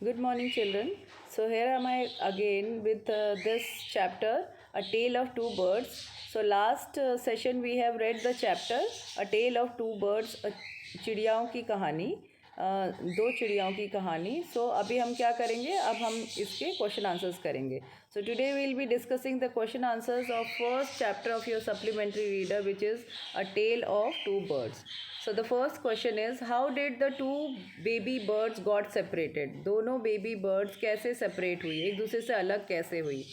Good morning, children. So here am I again with this chapter, A Tale of Two Birds. So last session we have read the chapter, A Tale of Two Birds, चिड़ियाओं की कहानी, दो चिड़ियाओं की कहानी. So अभी हम क्या करेंगे? अब हम इसके क्वेश्चन आंसर्स करेंगे. So today we will be discussing the question answers of first chapter of your supplementary reader, which is A Tale of Two Birds. So the first question is, how did the two baby birds got separated? दोनों baby birds कैसे separate हुई, एक दूसरे से अलग कैसे हुई?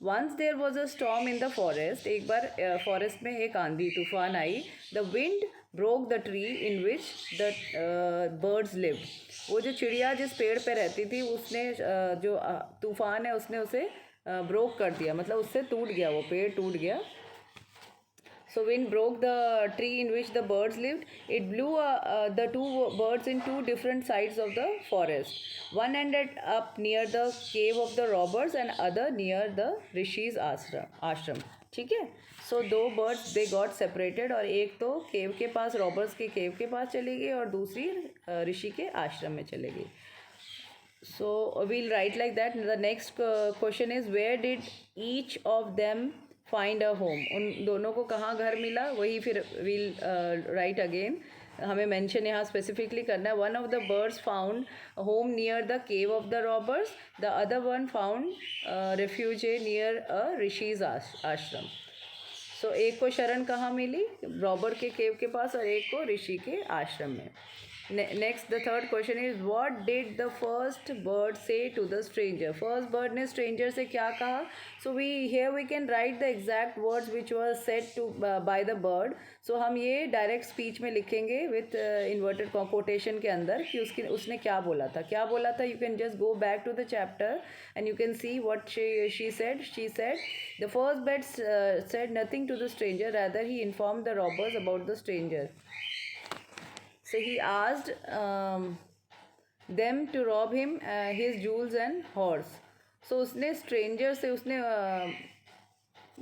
Once there was a storm in the forest. एक बार forest में एक आंधी तूफान आई. The wind broke the tree in which the birds lived. वो जो चिड़िया जिस पेड़ पे रहती थी उसने जो तूफान है उसने उसे ब्रोक कर दिया, मतलब उससे टूट गया, वो पेड़ टूट गया. So wind broke the tree in which the birds lived. It blew the two birds in two different sides of the forest. One ended up near the cave of the robbers and other near the Rishi's ashram. ठीक है. So दो birds they got separated और एक तो केव के पास, robbers के केव के पास चली गई और दूसरी ऋषि के आश्रम में चली गई. So we'll write like that. The next question is, where did each of them find a home? उन दोनों को कहाँ घर मिला, वही फिर वील राइट अगेन. हमें मेंशन यहाँ स्पेसिफिकली करना है. One of the birds found home near the cave of the robbers, the other one found refuge near a rishis आश्रम. सो एक को शरण कहाँ मिली? रॉबर के केव के पास और एक को ऋषि के आश्रम में. Next, the third question is, what did the first bird say to the stranger? First bird ने stranger से क्या कहा? So we can write the exact words which were said to by the bird. So हम ये direct speech में लिखेंगे with inverted quotation के अंदर कि उसने क्या बोला था. क्या बोला था? You can just go back to the chapter and you can see what she said. She said, the first bird said nothing to the stranger, rather he informed the robbers about the stranger. So he asked them to rob him his jewels and horse. So उसने stranger से, उसने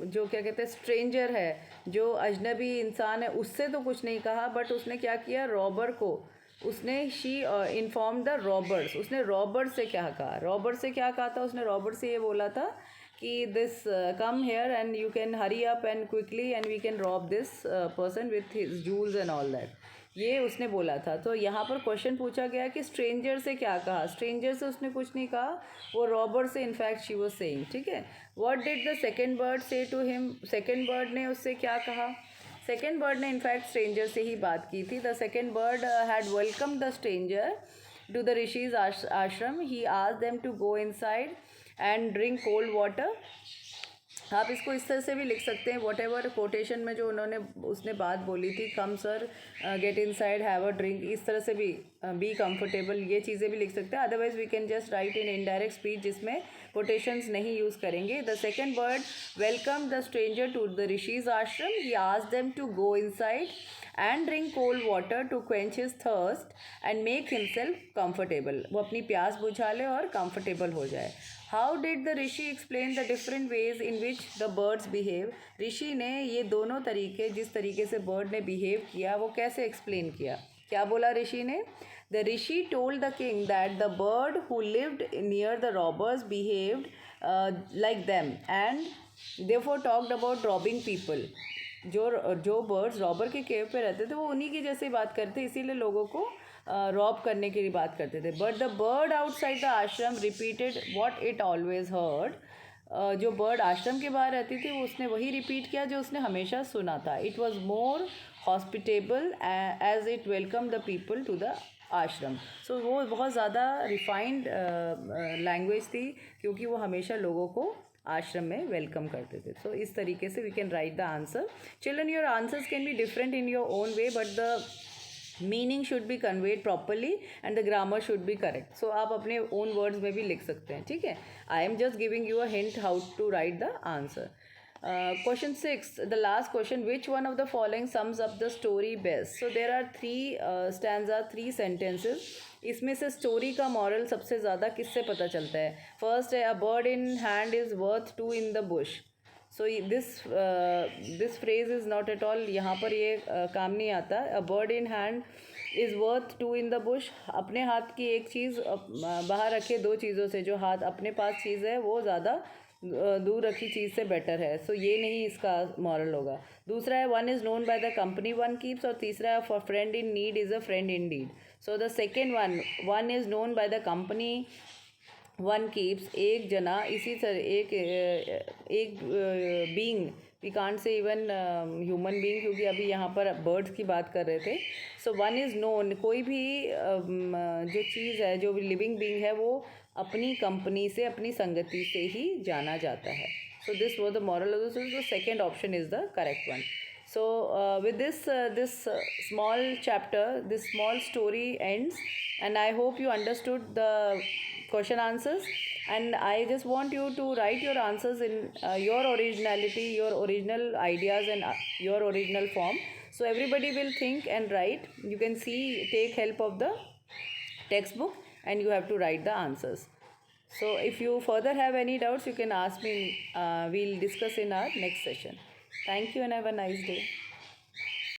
जो क्या कहते हैं stranger है, जो अजनबी इंसान है, उससे तो कुछ नहीं कहा, बट उसने क्या किया, रॉबर को उसने इन्फॉर्म द रॉबर्स. उसने रॉबर्स से क्या कहा? रॉबर से क्या कहा था उसने? रॉबर से ये बोला था कि this come here and you can hurry up and quickly and we can rob this person with his jewels and all that. ये उसने बोला था. तो यहाँ पर क्वेश्चन पूछा गया कि स्ट्रेंजर से क्या कहा? स्ट्रेंजर से उसने कुछ नहीं कहा, वो रॉबर से इनफैक्ट शी वाज सेइंग. ठीक है. What did the second bird say to him? Second bird ने उससे क्या कहा? सेकंड बर्ड ने इनफैक्ट स्ट्रेंजर से ही बात की थी. The second bird had welcome the stranger to the rishi's ashram. He asked them to go inside and drink cold water. आप इसको इस तरह से भी लिख सकते हैं, वॉट एवर कोटेशन में जो उसने बात बोली थी, come sir, get inside, have a drink, इस तरह से भी, बी कंफर्टेबल, ये चीज़ें भी लिख सकते हैं. Otherwise we can just write in indirect speech जिसमें कोटेशंस नहीं यूज़ करेंगे. The second bird welcome the stranger to the rishi's ashram. He asked them to go inside and drink cold water to quench his thirst and make himself comfortable. वो अपनी प्यास बुझा ले और comfortable हो जाए. How did the rishi explain the different ways in which the birds behave? ऋषि ने ये दोनों तरीके, जिस तरीके से बर्ड ने बिहेव किया, वो कैसे एक्सप्लेन किया? क्या बोला ऋषि ने? The Rishi told the king that the bird who lived near the robbers behaved like them and therefore talked about robbing people. जो बर्ड्स रॉबर के केव पे रहते थे वो उन्हीं की जैसे बात करते, इसीलिए लोगों को रॉब करने की बात करते थे. But the bird outside the ashram repeated what it always heard. जो बर्ड आश्रम के बाहर रहती थी वो उसने वही रिपीट किया जो उसने हमेशा सुना था. It was more hospitable as it welcome the people to the ashram. So वो बहुत ज़्यादा रिफाइंड लैंग्वेज थी क्योंकि वो हमेशा लोगों को आश्रम में वेलकम करते थे. सो इस तरीके से we can write the answer. Children, your answers can be different in your own way, but the meaning should be conveyed properly and the grammar should be correct. So आप अपने ओन वर्ड्स में भी लिख सकते हैं. ठीक है. I am just giving you a hint how to write the answer. Question 6, the last question, which one of the following sums up the story best? So there are three stanza, 3 sentences. इसमें से story का moral सबसे ज़्यादा किससे पता चलता है? First है, a bird in hand is worth 2 in the bush. So this phrase is not at all, यहाँ पर ये काम नहीं आता. A bird in hand is worth two in the bush. अपने हाथ की एक चीज़ बाहर रखे दो चीज़ों से, जो हाथ अपने पास चीज़ है वो ज़्यादा दूर रखी चीज़ से बेटर है। सो ये नहीं इसका मॉरल होगा। दूसरा है one is known by the company one keeps, और तीसरा है for friend in need is a friend indeed. So the second one is known by the company one keeps, एक जना इसी तरह एक being, we can't say even human being, क्योंकि अभी यहाँ पर बर्ड्स की बात कर रहे थे। सो वन इज़ नोन, कोई भी जो चीज़ है, जो भी लिविंग बींग है, वो अपनी कंपनी से, अपनी संगति से ही जाना जाता है। So this was the moral of the second option is the correct one. So with this small chapter, this small story ends, and I hope you understood the question answers, and I just want you to write your answers in your originality, your original ideas, and your original form, so everybody will think and write. You can see, take help of the textbook, and you have to write the answers. So if you further have any doubts, you can ask me. We'll discuss in our next session. Thank you and have a nice day.